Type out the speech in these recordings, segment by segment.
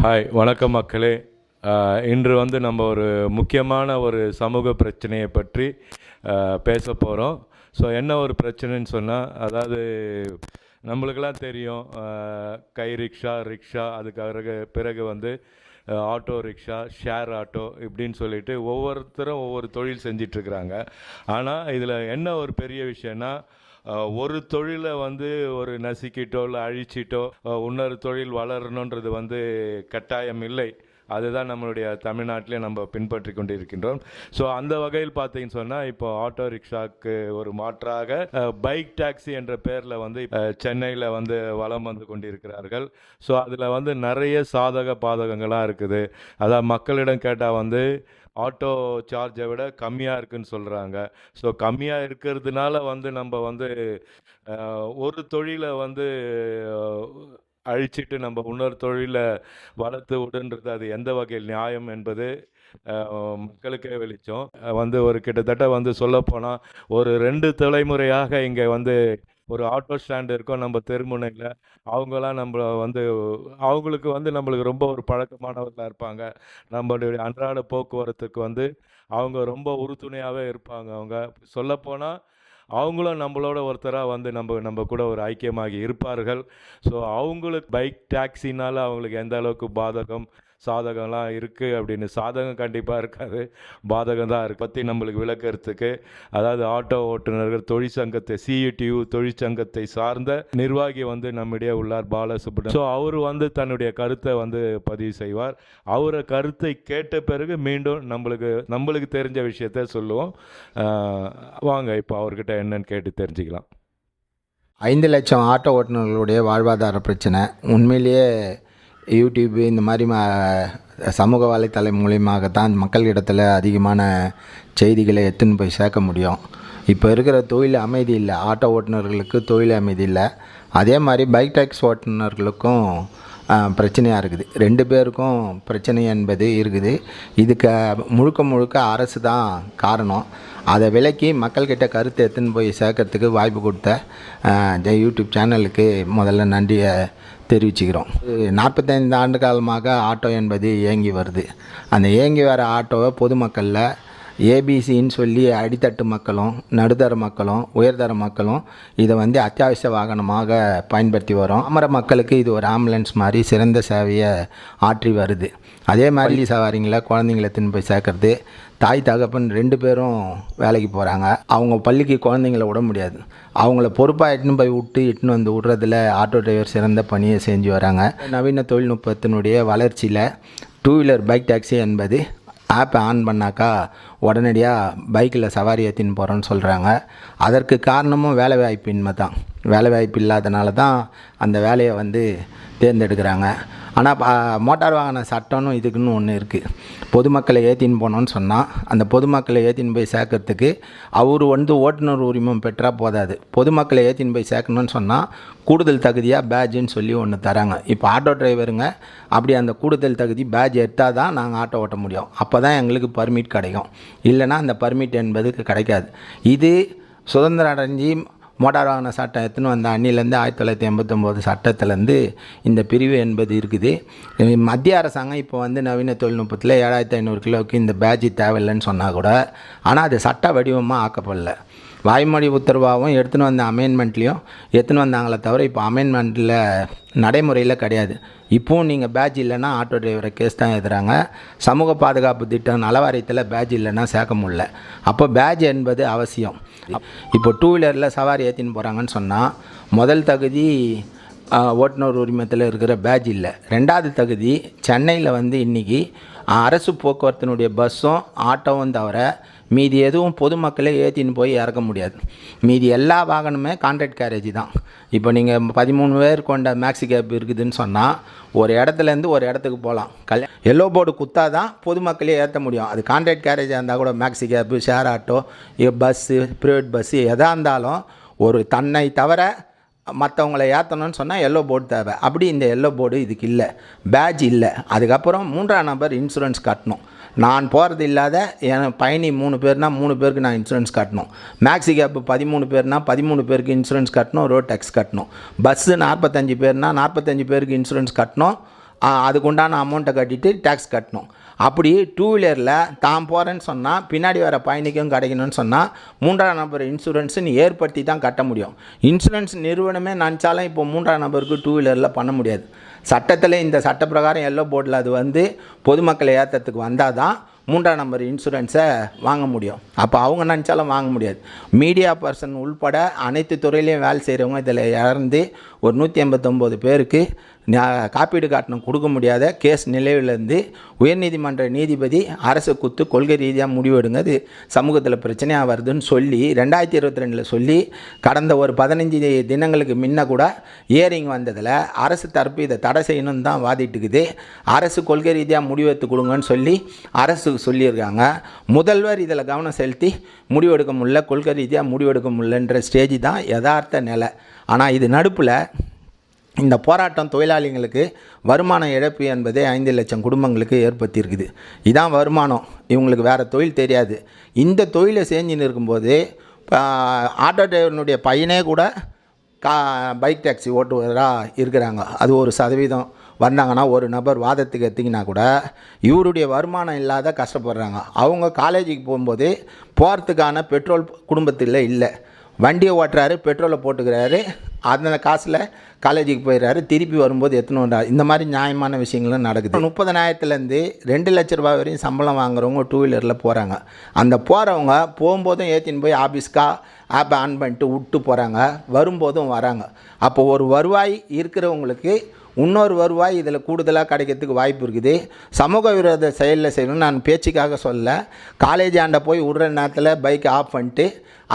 Hi, வணக்கம் மக்களே. இன்று வந்து நம்ம ஒரு முக்கியமான ஒரு சமூக பிரச்சனையை பற்றி பேச போகிறோம். ஸோ என்ன ஒரு பிரச்சனைன்னு சொன்னால், அதாவது நம்மளுக்கெல்லாம் தெரியும், கை ரிக்ஷா, ரிக்ஷா, அதுக்காக பிறகு வந்து ஆட்டோ ரிக்ஷா, ஷேர் ஆட்டோ இப்படின்னு சொல்லிட்டு ஒவ்வொருத்தரும் ஒவ்வொரு தொழில் செஞ்சிட்ருக்குறாங்க. ஆனால் இதில் என்ன ஒரு பெரிய விஷயம்னா, ஒரு தொழிலை வந்து ஒரு நசுக்கிட்டோ இல்லை அழிச்சிட்டோ இன்னொரு தொழில் வளரணுன்றது வந்து கட்டாயம் இல்லை. அதுதான் நம்மளுடைய தமிழ்நாட்டிலே நம்ம பின்பற்றி கொண்டு இருக்கின்றோம். ஸோ அந்த வகையில் பார்த்தீங்கன்னு சொன்னால், இப்போ ஆட்டோ ரிக்ஷாவுக்கு ஒரு மாற்றாக பைக் டாக்ஸி என்ற பேரில் வந்து சென்னையில் வந்து வலம் வந்து கொண்டிருக்கிறார்கள். ஸோ அதில் வந்து நிறைய சாதக பாதகங்களாக இருக்குது. அதாவது மக்களிடம் கேட்டால் வந்து ஆட்டோ சார்ஜை விட கம்மியாக இருக்குதுன்னு சொல்கிறாங்க. ஸோ கம்மியாக இருக்கிறதுனால வந்து நம்ம வந்து ஒரு தொழிலை வந்து அழிச்சிட்டு நம்ம இன்னொரு தொழிலை வளர்த்து விடுன்றது அது எந்த வகையில் நியாயம் என்பது மக்களுக்கே வெளிச்சம். வந்து ஒரு கிட்டத்தட்ட வந்து சொல்லப்போனால் ஒரு 2 தலைமுறையாக இங்கே வந்து ஒரு ஆட்டோ ஸ்டாண்டு இருக்கும் நம்ம தெருமுனையில். அவங்களாம் நம்மளை வந்து அவங்களுக்கு வந்து நம்மளுக்கு ரொம்ப ஒரு பழக்கமானவர்களாக இருப்பாங்க. நம்மளுடைய அன்றாட போக்குவரத்துக்கு வந்து அவங்க ரொம்ப உறுதுணையாகவே இருப்பாங்க. அவங்க சொல்லப்போனால் அவங்களும் நம்மளோட ஒருத்தராக வந்து நம்ம கூட ஒரு ஐக்கியமாகி இருப்பார்கள். ஸோ அவங்களுக்கு பைக் டாக்ஸினால் அவங்களுக்கு எந்த அளவுக்கு பாதகம் சாதகம்லாம் இருக்குது அப்படின்னு, சாதகம் கண்டிப்பாக இருக்காது, பாதகம் தான் இருக்குது. பற்றி நம்மளுக்கு விளக்கறதுக்கு, அதாவது ஆட்டோ ஓட்டுநர்கள் தொழிற்சங்கத்தை சிஇடியு தொழிற்சங்கத்தை சார்ந்த நிர்வாகி வந்து நம்மிடையே உள்ளார், பாலசுப்ரமணியம். ஸோ அவர் வந்து தன்னுடைய கருத்தை வந்து பதிவு செய்வார். அவரை கருத்தை கேட்ட பிறகு மீண்டும் நம்மளுக்கு தெரிஞ்ச விஷயத்த சொல்லுவோம். வாங்க இப்போ அவர்கிட்ட என்னன்னு கேட்டு தெரிஞ்சுக்கலாம். 5 லட்சம் ஆட்டோ ஓட்டுநர்களுடைய வாழ்வாதார பிரச்சனை உண்மையிலேயே யூடியூப் இந்த மாதிரி சமூக வலைத்தளம் மூலியமாகத்தான் மக்களிடத்தில் அதிகமான செய்திகளை எடுத்துன்னு போய் சேர்க்க முடியும். இப்போ இருக்கிற தொழில் அமைதி இல்லை, ஆட்டோ ஓட்டுநர்களுக்கு தொழில் அமைதி இல்லை. அதே மாதிரி பைக் டாக்ஸி ஓட்டுநர்களுக்கும் பிரச்சனையாக இருக்குது. 2 பேருக்கும் பிரச்சனை என்பது இருக்குது. இதுக்கு முழுக்க அரசு தான் காரணம். அதை விலக்கி மக்கள்கிட்ட கருத்தை எடுத்துன்னு போய் சேர்க்கறதுக்கு வாய்ப்பு கொடுத்த யூடியூப் சேனலுக்கு முதல்ல நன்றியை தெரிவிச்சுக்கிறோம். 45 ஆண்டு காலமாக ஆட்டோ என்பது இயங்கி வருது. அந்த இயங்கி வர ஆட்டோவை பொதுமக்களில் ஏபிசின்னு சொல்லி அடித்தட்டு மக்களும் நடுத்தர மக்களும் உயர்தர மக்களும் இதை வந்து அத்தியாவசிய வாகனமாக பயன்படுத்தி வரோம். அமர மக்களுக்கு இது ஒரு ஆம்புலன்ஸ் மாதிரி சிறந்த சேவையை ஆற்றி வருது. அதே மாதிரி பள்ளி சவாரிங்களை குழந்தைங்களை எடுத்துன்னு போய் சேர்க்கறது, தாய் தகப்பன் 2 பேரும் வேலைக்கு போகிறாங்க. அவங்க பள்ளிக்கு குழந்தைங்கள விட முடியாது. அவங்கள பொறுப்பாக இட்டுன்னு போய் இட்டுன்னு வந்து விடுறதுல ஆட்டோ டிரைவர் சிறந்த பணியை செஞ்சு வராங்க. நவீன தொழில்நுட்பத்தினுடைய வளர்ச்சியில் 2 வீலர் பைக் டாக்ஸி என்பது ஆப்பை ஆன் பண்ணாக்கா உடனடியாக பைக்கில் சவாரி ஏற்றின்னு போகிறோன்னு சொல்கிறாங்க. அதற்கு காரணமும் வேலைவாய்ப்பின்மை தான். வேலைவாய்ப்பு இல்லாதனால தான் அந்த வேலையை வந்து தேர்ந்தெடுக்கிறாங்க. ஆனால் மோட்டார் வாகன சட்டம்னு இதுக்குன்னு ஒன்று இருக்குது. பொதுமக்களை ஏற்றின்னு போனோன்னு சொன்னால் அந்த பொதுமக்களை ஏற்றின்னு போய் சேர்க்கறதுக்கு அவர் வந்து ஓட்டுநர் உரிமம் பெற்றால் போதாது. பொதுமக்களை ஏற்றின்னு போய் சேர்க்கணுன்னு சொன்னால் கூடுதல் தகுதியாக பேட்ஜுன்னு சொல்லி ஒன்று தராங்க. இப்போ ஆட்டோ டிரைவருங்க அப்படி அந்த கூடுதல் தகுதி பேட்ஜ் எடுத்தால் தான் நாங்கள் ஆட்டோ ஓட்ட முடியும். அப்போ தான் எங்களுக்கு பர்மிட் கிடைக்கும். இல்லைனா அந்த பர்மிட் என்பது கிடைக்காது. இது சுதந்திரம் அடைஞ்சி மோட்டார் வாகன சட்டம் எடுத்துன்னு வந்த அன்னிலேருந்து 1989 சட்டத்திலேருந்து இந்த பிரிவு என்பது இருக்குது. மத்திய அரசாங்கம் இப்போ வந்து நவீன தொழில்நுட்பத்தில் 7500 கிலோவுக்கு இந்த பேட்ஜ் தேவையில்லைன்னு சொன்னால் கூட, ஆனால் அது சட்ட வடிவமாக ஆக்கப்படல. வாய்மொழி உத்தரவாகவும் எடுத்துன்னு வந்த அமெண்ட்மெண்ட்லேயும் எடுத்துன்னு வந்தாங்களே தவிர இப்போ அமெண்ட்மெண்ட்டில் நடைமுறையில் கிடையாது. இப்போவும் நீங்கள் பேட்ஜ் இல்லைன்னா ஆட்டோ டிரைவரை கேஸ் தான் எழுதுகிறாங்க. சமூக பாதுகாப்பு திட்டம் நலவாரியத்தில் பேட்ஜ் இல்லைன்னா சேர்க்க முடியல. அப்போ பேட்ஜ் என்பது அவசியம். இப்போ 2 வீலரில் சவாரி ஏற்றின்னு போகிறாங்கன்னு சொன்னால் முதல் தகுதி ஓட்டுநர் உரிமத்தில் இருக்கிற பேட்ஜ் இல்லை. 2வது தகுதி சென்னையில் வந்து இன்றைக்கி அரசு போக்குவரத்தினுடைய பஸ்ஸும் ஆட்டோவும் தவிர மீதி எதுவும் பொதுமக்களே ஏற்றின்னு போய் இறக்க முடியாது. மீதி எல்லா வாகனமே கான்ட்ராக்ட் கேரேஜ் தான். இப்போ நீங்கள் 13 பேர் கொண்ட மேக்ஸி கேப் இருக்குதுன்னு சொன்னால் ஒரு இடத்துலேருந்து ஒரு இடத்துக்கு போகலாம். எல்லோ போர்டு குத்தா தான் பொதுமக்களே ஏற்ற முடியும். அது கான்ட்ராக்ட் கேரேஜாக இருந்தால் கூட maxi cab, share auto, bus, private bus எதாக இருந்தாலும் ஒரு தன்னை தவிர மற்றவங்களை ஏற்றணும்னு சொன்னால் எல்லோ போர்டு தேவை. அப்படி இந்த எல்லோ போர்டு இதுக்கு இல்லை, பேட்ஜ் இல்லை. அதுக்கப்புறம் 3ஆம் நபர் இன்சூரன்ஸ் கட்டணும். நான் போகிறது இல்லாத என் பயணி 3 பேர்னா 3 பேருக்கு நான் இன்சூரன்ஸ் கட்டணும். மேக்ஸி கேப் 13 பேர்னா 13 பேருக்கு இன்சூரன்ஸ் கட்டணும், ரோட் டேக்ஸ் கட்டணும். பஸ்ஸு 45 பேர்னா 45 பேருக்கு இன்சூரன்ஸ் கட்டணும், அதுக்குண்டான அமௌண்ட்டை கட்டிட்டு டேக்ஸ் கட்டணும். அப்படி டூ வீலரில் தான் போகிறேன்னு சொன்னால் பின்னாடி வர பயணிக்கும் கிடைக்கணும்னு சொன்னால் மூன்றாம் நபர் இன்சூரன்ஸுன்னு ஏற்படுத்தி தான் கட்ட முடியும். இன்சூரன்ஸ் நிறுவனமே நினச்சாலும் இப்போ மூன்றாம் நபருக்கு டூ வீலரில் பண்ண முடியாது. சட்டத்தில் இந்த சட்ட பிரகாரம் எல்லோ போர்டில் அது பொதுமக்களை ஏற்றத்துக்கு வந்தால் தான் மூன்றாம் நம்பர் இன்சூரன்ஸை வாங்க முடியும். அப்போ அவங்க நினச்சாலும் வாங்க முடியாது. மீடியா பர்சன் உள்பட அனைத்து துறையிலையும் வேலை செய்கிறவங்க இதில் இறந்து ஒரு 189 பேருக்கு காப்பீடு கட்டணம் கொடுக்க முடியாத கேஸ் நிலையிலேருந்து உயர்நீதிமன்ற நீதிபதி அரசு குத்து கொள்கை ரீதியாக முடிவெடுங்க, அது சமூகத்தில் பிரச்சனையாக வருதுன்னு சொல்லி 2022 சொல்லி கடந்த ஒரு 15 தினங்களுக்கு முன்ன கூட ஹியரிங் வந்ததில் அரசு தரப்பு இதை தடை செய்யணும்னு தான் வாதிட்டுக்குது. அரசு கொள்கை ரீதியாக முடிவெடுத்து கொடுங்கன்னு சொல்லி அரசு சொல்லியிருக்காங்க. முதல்வர் இதில் கவனம் செலுத்தி முடிவெடுக்க முடியல, கொள்கை ரீதியாக முடிவெடுக்க முடியலன்ற ஸ்டேஜ் தான் யதார்த்த நிலை. ஆனால் இது நடுப்பில் இந்த போராட்டம் தொழிலாளிகளுக்கு வருமான இழப்பு என்பதே 5 லட்சம் குடும்பங்களுக்கு ஏற்படுத்தியிருக்குது. இதான் வருமானம், இவங்களுக்கு வேறு தொழில் தெரியாது. இந்த தொழிலை செஞ்சுன்னு இருக்கும்போது ஆட்டோ டிரைவனுடைய பையனே கூட பைக் டாக்ஸி ஓட்டுவராக இருக்கிறாங்க. அது 1% வந்தாங்கன்னா ஒரு நபர் வாதத்துக்கு எடுத்திங்கன்னா கூட இவருடைய வருமானம் இல்லாத கஷ்டப்படுறாங்க. அவங்க காலேஜுக்கு போகும்போது போகிறதுக்கான பெட்ரோல் குடும்பத்தில் இல்லை. வண்டியை ஓட்டுறாரு, பெட்ரோலை போட்டுக்கிறாரு, அந்த காசில் காலேஜுக்கு போயிடுறாரு, திருப்பி வரும்போது எத்தனை இந்த மாதிரி நியாயமான விஷயங்களும் நடக்குது. 30,000லேருந்து 2 லட்ச ரூபா வரையும் சம்பளம் வாங்குறவங்க டூ வீலரில் போகிறாங்க. அந்த போகிறவங்க போகும்போதும் ஏற்றின்னு போய் ஆஃபீஸ்க்கா ஆப்பை ஆன் பண்ணிட்டு விட்டு போகிறாங்க, வரும்போதும் வராங்க. அப்போ ஒரு வருவாய் இருக்கிறவங்களுக்கு இன்னொரு வருவாய் இதில் கூடுதலாக கிடைக்கிறதுக்கு வாய்ப்பு இருக்குது. சமூக விரோத செயலில் செய்யணும்னு நான் பேச்சுக்காக சொல்ல, காலேஜ் ஆண்ட போய் விடுற நேரத்தில் பைக்கை ஆஃப் பண்ணிட்டு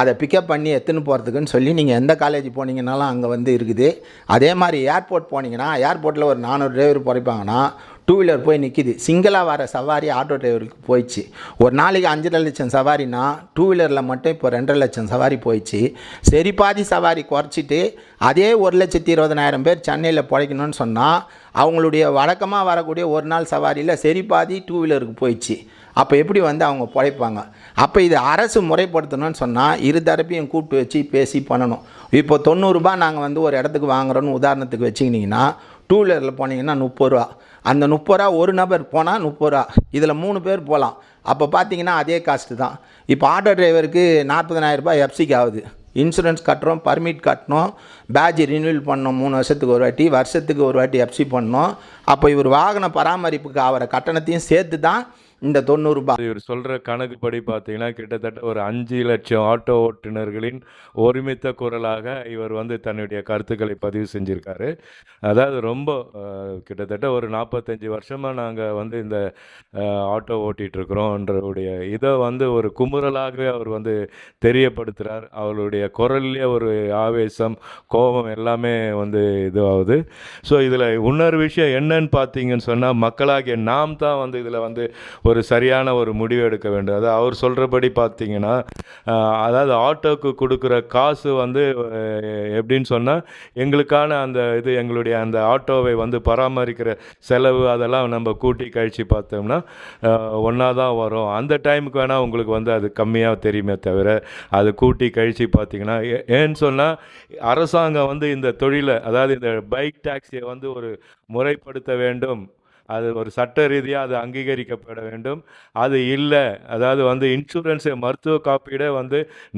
அதை பிக்கப் பண்ணி எடுத்துன்னு போகிறதுக்குன்னு சொல்லி நீங்கள் எந்த காலேஜ் போனீங்கன்னாலும் அங்கே இருக்குது. அதே மாதிரி ஏர்போர்ட் போனீங்கன்னா ஏர்போர்ட்டில் ஒரு 400 டிரைவர் குறைப்பாங்கன்னா டூ வீலர் போய் நிற்கிது. சிங்கிளாக வர சவாரி ஆட்டோ டிரைவருக்கு போயிடுச்சு. ஒரு நாளைக்கு 5.5 லட்சம் சவாரினா டூ வீலரில் மட்டும் இப்போ 2.5 லட்சம் சவாரி போயிடுச்சு. சரி பாதி சவாரி குறைச்சிட்டு அதே 1,20,000 பேர் சென்னையில் பிழைக்கணும்னு சொன்னால் அவங்களுடைய வழக்கமாக வரக்கூடிய ஒரு நாள் சவாரியில் சரி பாதி டூ வீலருக்கு போயிடுச்சு. அப்போ எப்படி அவங்க பிழைப்பாங்க? அப்போ இது அரசு முறைப்படுத்தணும்னு சொன்னால் இரு தரப்பையும் கூப்பிட்டு வச்சு பேசி பண்ணணும். இப்போ 90 ரூபா நாங்கள் ஒரு இடத்துக்கு வாங்குகிறோன்னு உதாரணத்துக்கு வச்சுக்கிட்டிங்கன்னா டூ வீலரில் போனீங்கன்னா 30 ரூபா. அந்த 30 ரூபா ஒரு நபர் போனால் 30 ரூபா, இதில் 3 பேர் போகலாம். அப்போ பார்த்தீங்கன்னா அதே காஸ்ட்டு தான். இப்போ ஆட்டோ டிரைவருக்கு 40,000 ரூபாய் எஃப்சிக்கு ஆகுது. இன்சூரன்ஸ் கட்டுறோம், பர்மிட் கட்டணும், பேட்ஜ் ரினியூவல் பண்ணணும், 3 வருஷத்துக்கு ஒரு வாட்டி, வருஷத்துக்கு ஒரு வாட்டி எஃப்சி பண்ணணும். அப்போ இவர் வாகன பராமரிப்புக்கு ஆகிற கட்டணத்தையும் சேர்த்து தான் இந்த 90 ரூபாய். இவர் சொல்கிற கணக்குப்படி பார்த்தீங்கன்னா கிட்டத்தட்ட ஒரு 5 லட்சம் ஆட்டோ ஓட்டுநர்களின் ஒருமித்த குரலாக இவர் தன்னுடைய கருத்துக்களை பதிவு செஞ்சுருக்காரு. அதாவது ரொம்ப கிட்டத்தட்ட ஒரு 45 வருஷமாக நாங்கள் இந்த ஆட்டோ ஓட்டிகிட்ருக்குறோன்றவுடைய இதை ஒரு குமுறலாகவே அவர் தெரியப்படுத்துகிறார். அவருடைய குரல்லே ஒரு ஆவேசம், கோபம் எல்லாமே இதுவாகுது. ஸோ இதில் இன்னொரு விஷயம் என்னன்னு பார்த்தீங்கன்னு சொன்னால், மக்களாகிய நாம் தான் இதில் ஒரு சரியான ஒரு முடிவு எடுக்க வேண்டும். அதாவது அவர் சொல்கிறபடி பார்த்தீங்கன்னா, அதாவது ஆட்டோக்கு கொடுக்குற காசு எப்படின்னு சொன்னால், எங்களுக்கான அந்த எங்களுடைய அந்த ஆட்டோவை பராமரிக்கிற செலவு அதெல்லாம் நம்ம கூட்டி கழித்து பார்த்தோம்னா ஒன்றா தான் வரும். அந்த டைமுக்கு வேணால் உங்களுக்கு அது கம்மியாக தெரியுமே தவிர, அது கூட்டி கழித்து பார்த்தீங்கன்னா ஏன்னு சொன்னால் அரசாங்கம் இந்த தொழிலை, அதாவது இந்த பைக் டாக்ஸியை ஒரு முறைப்படுத்த வேண்டும். அது ஒரு சட்ட ரீதியாக அது அங்கீகரிக்கப்பட வேண்டும். அது இல்லை, அதாவது இன்சூரன்ஸு, மருத்துவ காப்பீடே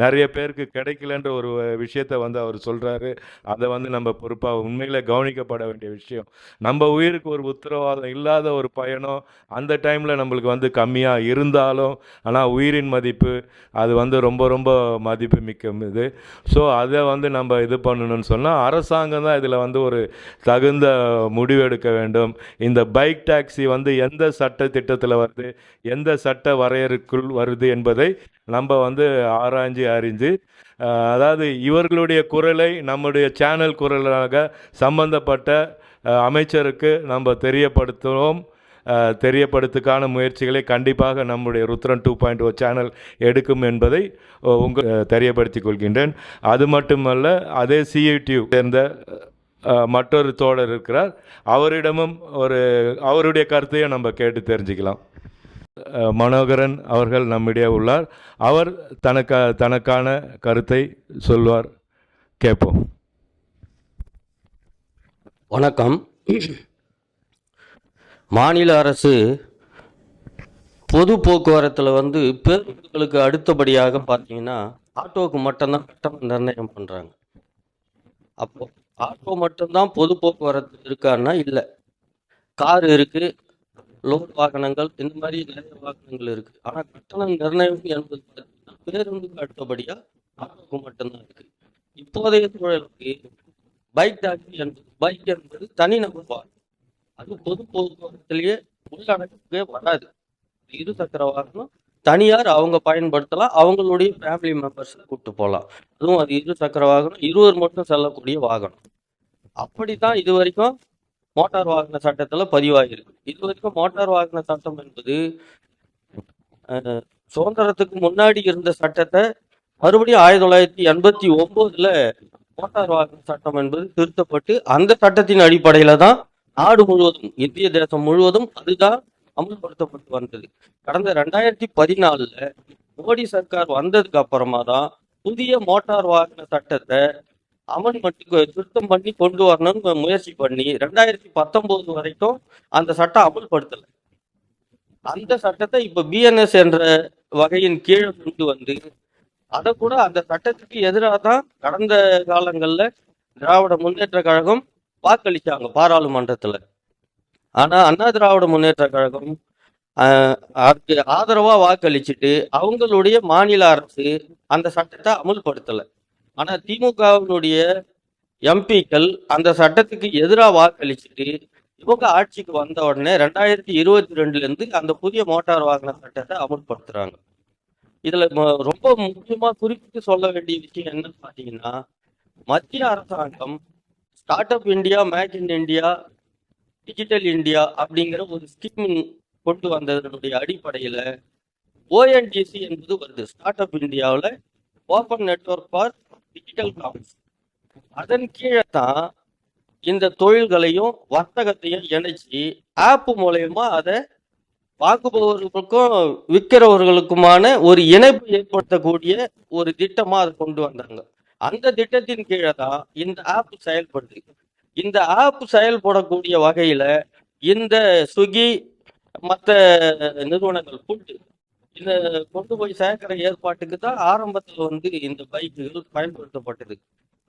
நிறைய பேருக்கு கிடைக்கலன்ற ஒரு விஷயத்தை அவர் சொல்கிறாரு. அதை நம்ம பொறுப்பாக உண்மையில் கவனிக்கப்பட வேண்டிய விஷயம். நம்ம உயிருக்கு ஒரு உத்தரவாதம் இல்லாத ஒரு பயணம் அந்த டைமில் நம்மளுக்கு கம்மியாக இருந்தாலும், ஆனால் உயிரின் மதிப்பு அது ரொம்ப ரொம்ப மதிப்பு மிக்கது. ஸோ அதை நம்ம இது பண்ணணும்னு சொன்னால் அரசாங்கம் தான் இதில் ஒரு தகுந்த முடிவெடுக்க வேண்டும். இந்த பைக் டாக்ஸி எந்த சட்ட திட்டத்தில் வருது, எந்த சட்ட வரையறுக்குள் வருது என்பதை நம்ம ஆராய்ஞ்சு அறிஞ்சு, அதாவது இவர்களுடைய குரலை நம்முடைய சேனல் குரலாக சம்பந்தப்பட்ட அமைச்சருக்கு நம்ம தெரியப்படுத்துக்கான முயற்சிகளை கண்டிப்பாக நம்முடைய ருத்ரன் 2.0 சேனல் எடுக்கும் என்பதை தெரியப்படுத்திக் கொள்கின்றேன். அது மட்டுமல்ல, அதே CITU சேர்ந்த மற்றொரு தோழர் இருக்கிறார். அவரிடமும் அவருடைய கருத்தையும் நம்ம கேட்டு தெரிஞ்சுக்கலாம். மனோகரன் அவர்கள் நம்மிடையே உள்ளார். அவர் தனக்கான கருத்தை சொல்வார், கேட்போம். வணக்கம். மாநில அரசு பொது போக்குவரத்தில் வந்து பேருந்துகளுக்கு அடுத்தபடியாக பார்த்தீங்கன்னா ஆட்டோவுக்கு மட்டும்தான் கட்டணம் நிர்ணயம் பண்ணுறாங்க. அப்போ ஆட்டோ மட்டும்தான் பொது போக்குவரத்து இருக்கான்னா இல்லை, கார் இருக்குது, லோட் வாகனங்கள், இந்த மாதிரி நிறைய வாகனங்கள் இருக்குது. ஆனால் கட்டணம் நிர்ணயம் என்பது பார்த்தீங்கன்னா பேருந்துக்கு அடுத்தபடியாக ஆட்டோவுக்கு மட்டும்தான் இருக்குது. இப்போதைய சூழலுக்கு பைக் என்பது தனிநபர் வாகனம், அது பொது போக்குவரத்திலேயே உள்ளடக்கவே வராது. இருசக்கர வாகனம் தனியார் அவங்க பயன்படுத்தலாம், அவங்களுடைய ஃபேமிலி மெம்பர்ஸ் கூப்பிட்டு போகலாம். அதுவும் அது இருசக்கர வாகனம், இருவர் மட்டும் செல்லக்கூடிய வாகனம். அப்படித்தான் இது வரைக்கும் மோட்டார் வாகன சட்டத்தில் பதிவாகிருக்கு. இது வரைக்கும் மோட்டார் வாகன சட்டம் என்பது சுதந்திரத்துக்கு முன்னாடி இருந்த சட்டத்தை மறுபடியும் 1989 மோட்டார் வாகன சட்டம் என்பது திருத்தப்பட்டு அந்த சட்டத்தின் அடிப்படையில தான் நாடு முழுவதும், இந்திய தேசம் முழுவதும் அதுதான் அமல்படுத்தப்பட்டு வந்தது. கடந்த 2014 மோடி சர்க்கார் வந்ததுக்கு அப்புறமா தான் புதிய மோட்டார் வாகன சட்டத்தை திருத்தம் பண்ணி கொண்டு வரணும்னு முயற்சி பண்ணி 2019 வரைக்கும் அந்த சட்டம் அமல்படுத்தலை. அந்த சட்டத்தை இப்ப பிஎன்எஸ் என்ற வகையின் கீழே கொண்டு வந்து அதை கூட அந்த சட்டத்துக்கு எதிராக தான் கடந்த காலங்கள்ல திராவிட முன்னேற்ற கழகம் வாக்களிச்சாங்க பாராளுமன்றத்துல. ஆனா அண்ணா திராவிட முன்னேற்ற கழகம் அதுக்கு ஆதரவா வாக்களிச்சுட்டு அவங்களுடைய மாநில அரசு அந்த சட்டத்தை அமுல்படுத்தலை. ஆனா திமுகவினுடைய எம்பிக்கள் அந்த சட்டத்துக்கு எதிராக வாக்களிச்சுட்டு இவங்க ஆட்சிக்கு வந்த உடனே 2022 அந்த புதிய மோட்டார் வாகன சட்டத்தை அமுல்படுத்துறாங்க. இதுல ரொம்ப முக்கியமா குறிப்பிட்டு சொல்ல வேண்டிய விஷயம் என்னன்னு பாத்தீங்கன்னா, மத்திய அரசாங்கம் start up India, make in India, digital India அப்படிங்கிற ஒரு ஸ்கீம் கொண்டு வந்ததனுடைய அடிப்படையில ஓஎன்டிசி என்பது வருது. ஸ்டார்ட் அப் இந்தியாவில் open network for digital commerce. அதன் கீழே தான் இந்த தொழில்களையும் வர்த்தகத்தையும் இணைச்சி ஆப் மூலயமா அதை வாங்குபவர்களுக்கும் விற்கிறவர்களுக்குமான ஒரு இணைப்பு ஏற்படுத்தக்கூடிய ஒரு திட்டமா அதை கொண்டு வந்தாங்க. அந்த திட்டத்தின் கீழே தான் இந்த ஆப் செயல்படுது. இந்த ஆப் செயல்படக்கூடிய வகையில இந்த ஸ்விக்கி மற்ற நிறுவனங்கள் ஃபுட்டு இந்த கொண்டு போய் சேர்க்கிற ஏற்பாட்டுக்கு தான் ஆரம்பத்தில் இந்த பைக்குகள் பயன்படுத்தப்பட்டது.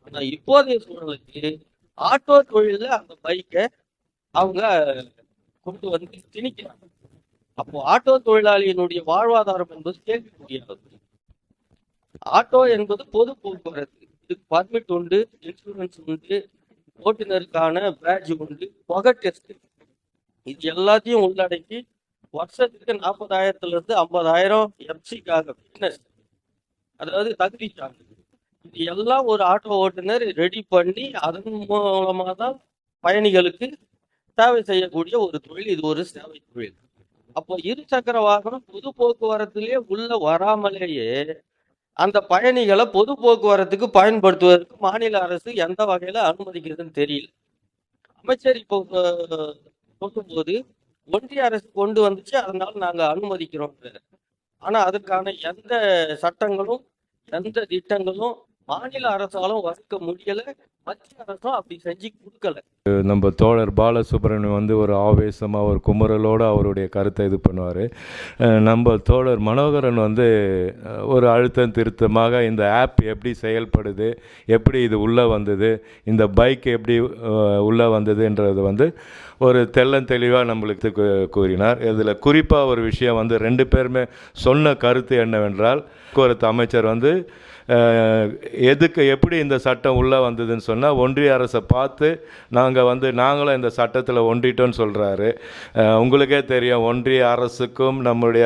ஆனா இப்போதைய சூழலுக்கு ஆட்டோ தொழில அந்த பைக்கை அவங்க கொண்டு திணிக்கிறாங்க. அப்போ ஆட்டோ தொழிலாளியினுடைய வாழ்வாதாரம் என்பது கேள்விக்குறியாகும். ஆட்டோ என்பது பொது போக்குவரத்து, இதுக்கு பர்மிட் உண்டு, இன்சூரன்ஸ் உண்டு, ஓட்டுநருக்கான பேட்ஜ் உண்டு, புகை டெஸ்ட், இது எல்லாத்தையும் உள்ளடக்கி வருஷத்துக்கு 40,000 50,000 எஃப்சிக்காக ஃபிட்னஸ், அதாவது தகுதி சான்று, இது எல்லாம் ஒரு ஆட்டோ ஓட்டுநர் ரெடி பண்ணி அதன் மூலமாக தான் பயணிகளுக்கு சேவை செய்யக்கூடிய ஒரு தொழில். இது ஒரு சேவை தொழில். அப்போ இருசக்கர வாகனம் பொது போக்குவரத்திலேயே உள்ள வராமலேயே அந்த பயணிகளை பொது போக்குவரத்துக்கு பயன்படுத்துவதற்கு மாநில அரசு எந்த வகையில அனுமதிக்கிறதுன்னு தெரியல. அமைச்சர் இப்போ சொல்லும்போது ஒன்றிய அரசு கொண்டு வந்துச்சு, அதனால நாங்க அனுமதிக்கிறோம். ஆனா அதுக்கான எந்த சட்டங்களும் எந்த திட்டங்களும் மாநில அரசாலும் வகுக்க முடியல, மத்திய அரசும் அப்படி செஞ்சு கொடுக்கல. நம்ம தோழர் பாலசுப்ரமணியம் ஒரு ஆவேசமாக ஒரு குமுறலோடு அவருடைய கருத்தை இது பண்ணுவார். நம்ம தோழர் மனோகரன் ஒரு அழுத்தம் திருத்தமாக இந்த ஆப் எப்படி செயல்படுது, எப்படி இது உள்ளே வந்தது, இந்த பைக் எப்படி உள்ளே வந்ததுன்றது ஒரு தெளிவாக நம்மளுக்கு கூறினார். இதில் குறிப்பாக ஒரு விஷயம் 2 பேருமே சொன்ன கருத்து என்னவென்றால், போக்குவரத்து அமைச்சர் எப்படி இந்த சட்டம் உள்ளே வந்ததுன்னு சொன்னால் ஒன்றிய அரசை பார்த்து நாங்களும் இந்த சட்டத்தில் ஒன்றிட்டோன்னு சொல்கிறாரு. உங்களுக்கே தெரியும், ஒன்றிய அரசுக்கும் நம்முடைய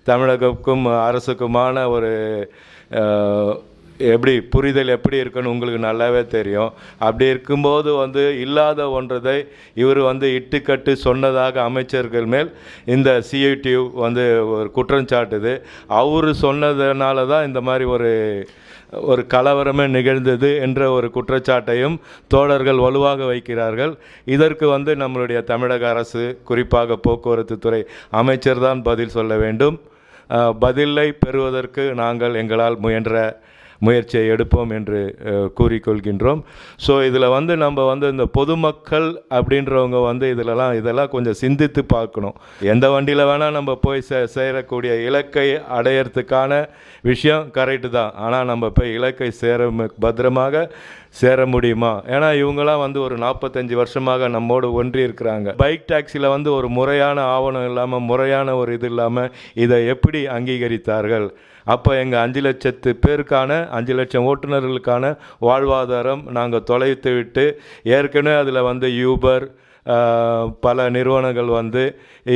தமிழகத்துக்கும் அரசுக்குமான ஒரு புரிதல் எப்படி இருக்குன்னு உங்களுக்கு நல்லாவே தெரியும். அப்படி இருக்கும்போது இல்லாத ஒன்றதை இவர் இட்டுக்கட்டு சொன்னதாக அமைச்சர்கள் மேல் இந்த சிஐடியு ஒரு குற்றம் சாட்டுது. அவர் சொன்னதுனால தான் இந்த மாதிரி ஒரு கலவரமே நிகழ்ந்தது என்ற ஒரு குற்றச்சாட்டையும் தோழர்கள் வலுவாக வைக்கிறார்கள். இதற்கு நம்மளுடைய தமிழக அரசு, குறிப்பாக போக்குவரத்து துறை அமைச்சர் தான் பதில் சொல்ல வேண்டும். பதிலை பெறுவதற்கு நாங்கள் எங்களால் முயன்ற முயற்சியை எடுப்போம் என்று கூறிக்கொள்கின்றோம். ஸோ இதில் வந்து நம்ம வந்து இந்த பொதுமக்கள் அப்படின்றவங்க வந்து இதெல்லாம் கொஞ்சம் சிந்தித்து பார்க்கணும். எந்த வண்டியில் வேணால் நம்ம போய் சேரக்கூடிய இலக்கை அடையிறதுக்கான விஷயம் கரெக்டு தான். ஆனால் நம்ம போய் இலக்கை பத்திரமாக சேர முடியுமா? ஏன்னா இவங்களாம் வந்து ஒரு 45 வருஷமாக நம்மோடு ஒன்றி இருக்கிறாங்க. பைக் டாக்ஸியில் வந்து ஒரு முறையான ஆவணம் இல்லாமல், முறையான ஒரு இது இல்லாமல் இதை எப்படி அங்கீகரித்தார்கள்? அப்போ எங்கள் 5 லட்சத்து பேருக்கான 5 லட்சம் ஓட்டுநர்களுக்கான வாழ்வாதாரம் நாங்கள் தொலைத்து விட்டு, ஏற்கனவே அதில் வந்து யூபர் பல நிறுவனங்கள் வந்து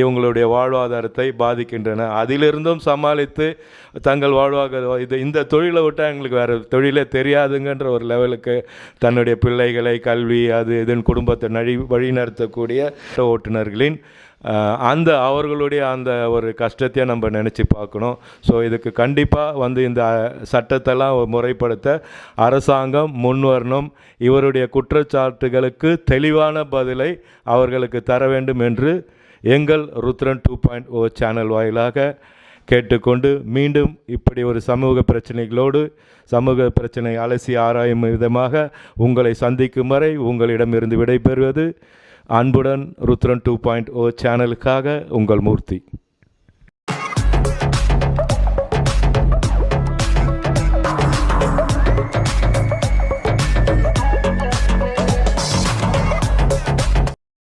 இவங்களுடைய வாழ்வாதாரத்தை பாதிக்கின்றன. அதிலிருந்தும் சமாளித்து தங்கள் இந்த தொழிலை விட்டால் எங்களுக்கு வேறு தொழிலே தெரியாதுங்கன்ற ஒரு லெவலுக்கு தன்னுடைய பிள்ளைகளை கல்வி அது இதுன்னு குடும்பத்தை வழிநடத்தக்கூடிய ஓட்டுநர்களின் அவர்களுடைய அந்த ஒரு கஷ்டத்தையே நம்ம நினச்சி பார்க்கணும். ஸோ இதுக்கு கண்டிப்பாக வந்து இந்த சட்டத்தெல்லாம் முறைப்படுத்த அரசாங்கம் முன்வரணும். இவருடைய குற்றச்சாட்டுகளுக்கு தெளிவான பதிலை அவர்களுக்கு தர வேண்டும் என்று எங்கள் ருத்ரன் 2.0 சேனல் வாயிலாக கேட்டுக்கொண்டு, மீண்டும் இப்படி ஒரு சமூக பிரச்சனை அலசி ஆராயும் விதமாக உங்களை சந்திக்கும் வரை உங்களிடமிருந்து விடைபெறுவது அன்புடன் ருத்ரன் 2.0 சேனலுக்காக உங்கள் மூர்த்தி.